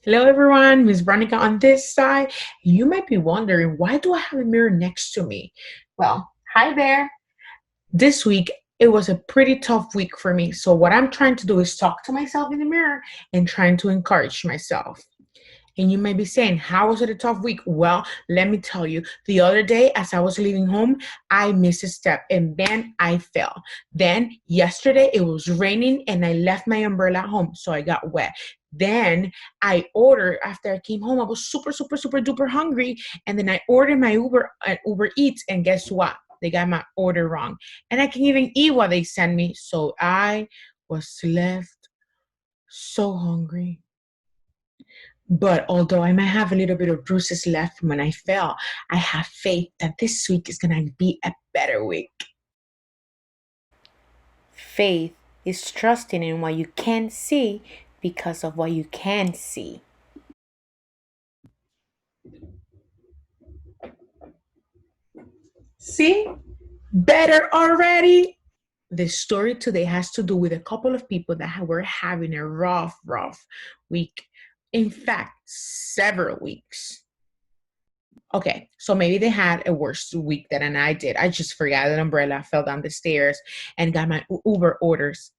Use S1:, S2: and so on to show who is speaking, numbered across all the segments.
S1: Hello everyone, Miss Veronica on this side. You might be wondering, why do I have a mirror next to me? Well, hi there. This week it was a pretty tough week for me. So what I'm trying to do is talk to myself in the mirror and trying to encourage myself. And you may be saying, how was it a tough week? Well, let me tell you, the other day as I was leaving home, I missed a step and then I fell. Then yesterday it was raining and I left my umbrella at home, so I got wet. Then I ordered, after I came home, I was super duper hungry. And then I ordered my Uber at Uber Eats, and guess what? They got my order wrong. And I can't even eat what they sent me. So I was left so hungry. But although I might have a little bit of bruises left from when I fell, I have faith that this week is going to be a better week.
S2: Faith is trusting in what you can't see because of what you can see.
S1: See? Better already? The story today has to do with a couple of people that were having a rough week. In fact, several weeks. Okay, so maybe they had a worse week than I did. I just forgot an umbrella, fell down the stairs, and got my Uber orders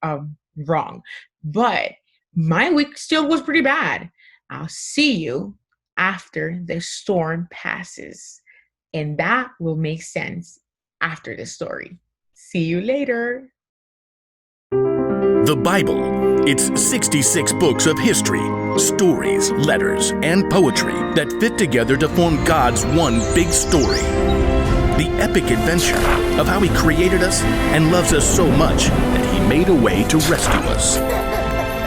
S1: wrong. But my week still was pretty bad. I'll see you after the storm passes, and that will make sense after the story. See you later.
S3: The Bible. It's 66 books of history, stories, letters, and poetry that fit together to form God's one big story. The epic adventure of how He created us and loves us so much that He made a way to rescue us.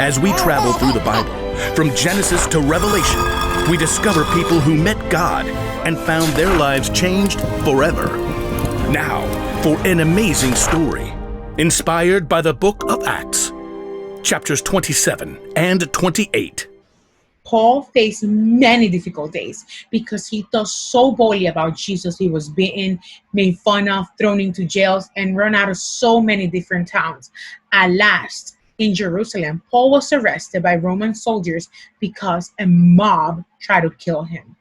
S3: As we travel through the Bible, from Genesis to Revelation, we discover people who met God and found their lives changed forever. Now, for an amazing story, inspired by the book of Acts, chapters 27 and 28.
S1: Paul faced many difficult days because he thought so boldly about Jesus. He was beaten, made fun of, thrown into jails, and run out of so many different towns. At last, in Jerusalem, Paul was arrested by Roman soldiers because a mob tried to kill him.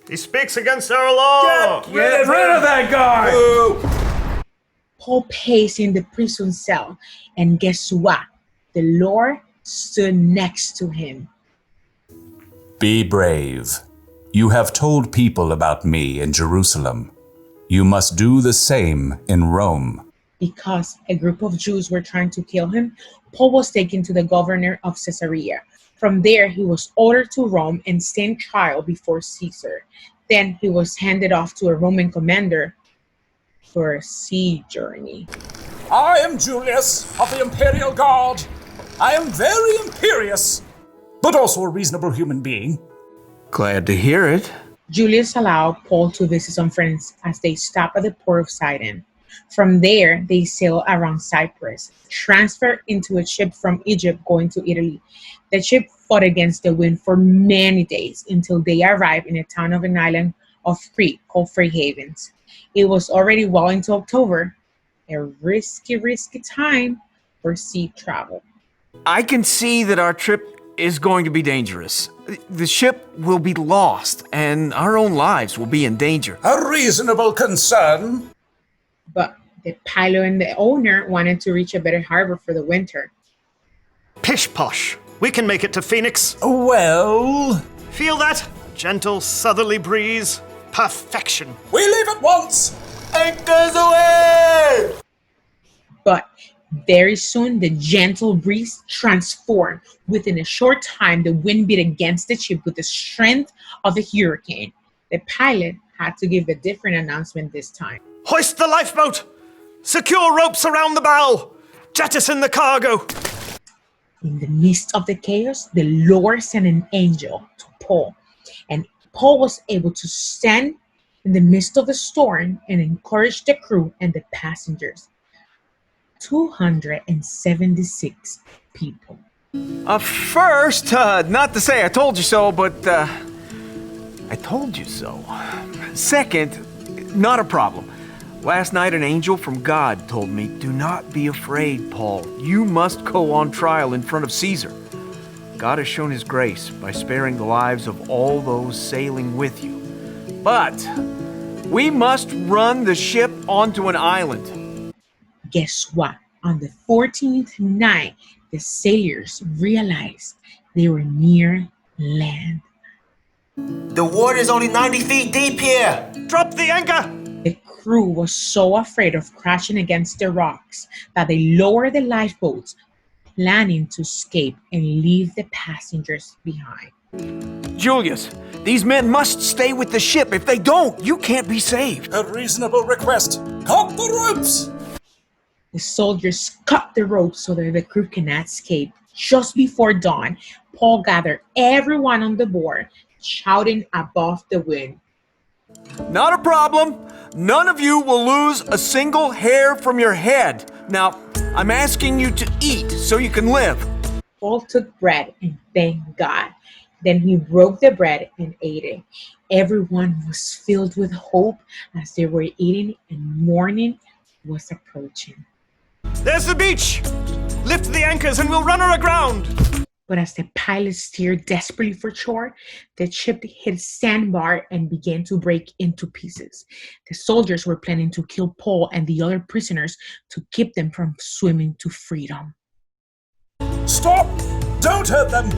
S4: He speaks against our law!
S5: Get rid of that guy!
S1: Paul paced in the prison cell, and guess what? The Lord stood next to him.
S6: Be brave. You have told people about me in Jerusalem. You must do the same in Rome.
S1: Because a group of Jews were trying to kill him, Paul was taken to the governor of Caesarea. From there, he was ordered to Rome and stand trial before Caesar. Then he was handed off to a Roman commander for a sea journey.
S5: I am Julius of the Imperial Guard. I am very imperious, but also a reasonable human being.
S7: Glad to hear it.
S1: Julius allowed Paul to visit some friends as they stopped at the port of Sidon. From there, they sailed around Cyprus, transferred into a ship from Egypt going to Italy. The ship fought against the wind for many days until they arrived in a town of an island of Crete called Free Havens. It was already well into October, a risky time for sea travel.
S7: I can see that our trip is going to be dangerous. The ship will be lost, and our own lives will be in danger.
S5: A reasonable concern.
S1: But the pilot and the owner wanted to reach a better harbor for the winter.
S4: Pish posh. We can make it to Phoenix.
S5: Well,
S4: Feel that? Gentle southerly breeze. Perfection.
S5: we leave at once. Anchors away!
S1: But very soon, the gentle breeze transformed. Within a short time, the wind beat against the ship with the strength of a hurricane. The pilot had to give a different announcement this time.
S4: Hoist the lifeboat! Secure ropes around the bow! Jettison the cargo!
S1: In the midst of the chaos, the Lord sent an angel to Paul, and Paul was able to stand in the midst of the storm and encourage the crew and the passengers. 276 people.
S7: First, not to say I told you so, but I told you so. Second, not a problem. Last night, an angel from God told me, "Do not be afraid, Paul. You must go on trial in front of Caesar." God has shown his grace by sparing the lives of all those sailing with you. But we must run the ship onto an island.
S1: Guess what? On the 14th night, the sailors realized they were near land.
S8: The water's only 90 feet deep here.
S4: Drop the anchor!
S1: The crew was so afraid of crashing against the rocks that they lowered the lifeboats, planning to escape and leave the passengers behind.
S7: Julius, these men must stay with the ship. If they don't, you can't be saved.
S5: A reasonable request. Cut the ropes!
S1: The soldiers cut the ropes so that the crew cannot escape. Just before dawn, Paul gathered everyone on the board, shouting above the wind.
S7: Not a problem. None of you will lose a single hair from your head. Now, I'm asking you to eat so you can live.
S1: Paul took bread and thanked God. Then he broke the bread and ate it. Everyone was filled with hope as they were eating, and morning was approaching.
S4: There's the beach! Lift the anchors and we'll run her aground!
S1: But as the pilot steered desperately for shore, the ship hit a sandbar and began to break into pieces. The soldiers were planning to kill Paul and the other prisoners to keep them from swimming to freedom.
S5: Stop! Don't hurt them!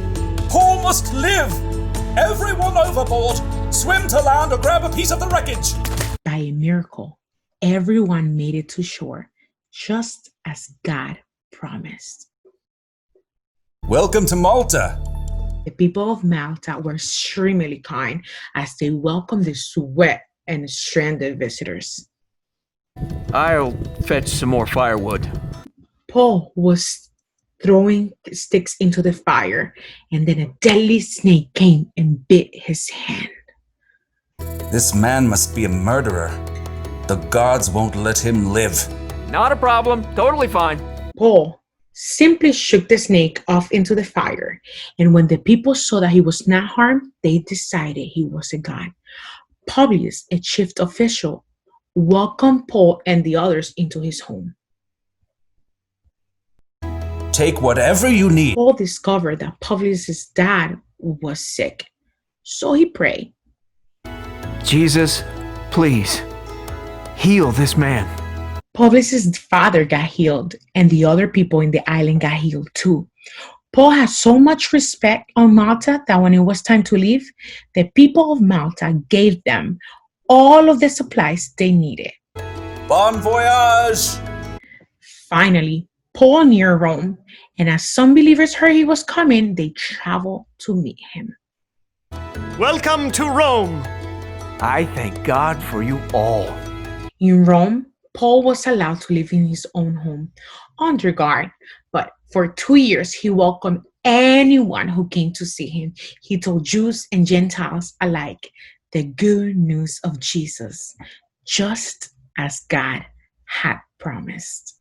S5: Paul must live! Everyone overboard! Swim to land or grab a piece of the wreckage!
S1: By a miracle, everyone made it to shore, just as God promised.
S6: Welcome to Malta.
S1: The people of Malta were extremely kind as they welcomed the sweat and stranded visitors.
S7: I'll fetch some more firewood.
S1: Paul was throwing sticks into the fire, and then a deadly snake came and bit his hand.
S6: This man must be a murderer. The gods won't let him live.
S7: Not a problem. Totally fine.
S1: Paul simply shook the snake off into the fire, and when the people saw that he was not harmed, they decided he was a god. Publius, a chief official, welcomed Paul and the others into his home.
S6: Take whatever you need.
S1: Paul discovered that Publius' dad was sick, so he prayed.
S7: Jesus, please, heal this man.
S1: Publius' father got healed, and the other people in the island got healed too. Paul had so much respect on Malta that when it was time to leave, the people of Malta gave them all of the supplies they needed.
S6: Bon voyage!
S1: Finally, Paul near Rome, and as some believers heard he was coming, they traveled to meet him.
S4: Welcome to Rome!
S7: I thank God for you all.
S1: In Rome, Paul was allowed to live in his own home under guard, but for 2 years he welcomed anyone who came to see him. He told Jews and Gentiles alike the good news of Jesus, just as God had promised.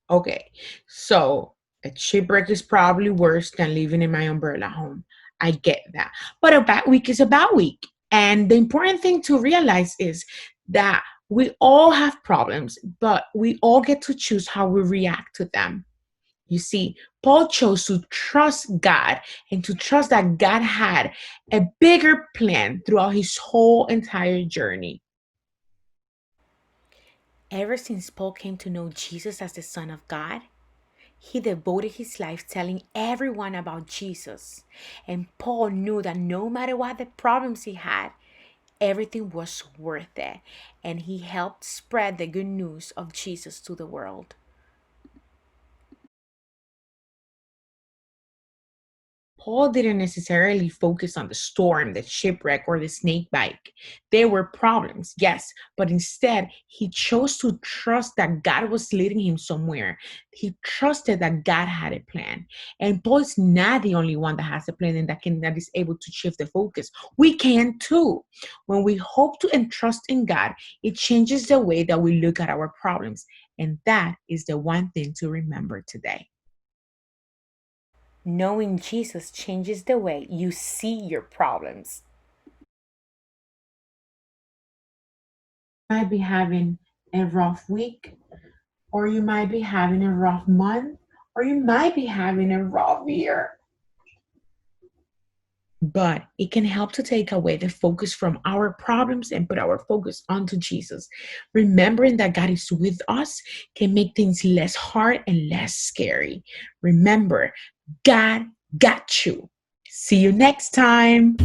S1: Okay, so a shipwreck is probably worse than living in my umbrella home. I get that. But a bad week is a bad week. And the important thing to realize is that we all have problems, but we all get to choose how we react to them. You see, Paul chose to trust God and to trust that God had a bigger plan throughout his whole entire journey.
S2: Ever since Paul came to know Jesus as the Son of God, he devoted his life telling everyone about Jesus. And Paul knew that no matter what the problems he had, everything was worth it. And he helped spread the good news of Jesus to the world.
S1: Paul didn't necessarily focus on the storm, the shipwreck, or the snake bite. There were problems, yes, but instead he chose to trust that God was leading him somewhere. He trusted that God had a plan. And Paul is not the only one that has a plan and that is able to shift the focus. We can too. When we hope to and trust in God, it changes the way that we look at our problems. And that is the one thing to remember today.
S2: Knowing Jesus changes the way you see your problems.
S1: Might be having a rough week, or you might be having a rough month, or you might be having a rough year. But it can help to take away the focus from our problems and put our focus onto Jesus. Remembering that God is with us can make things less hard and less scary. Remember, God got you. See you next time.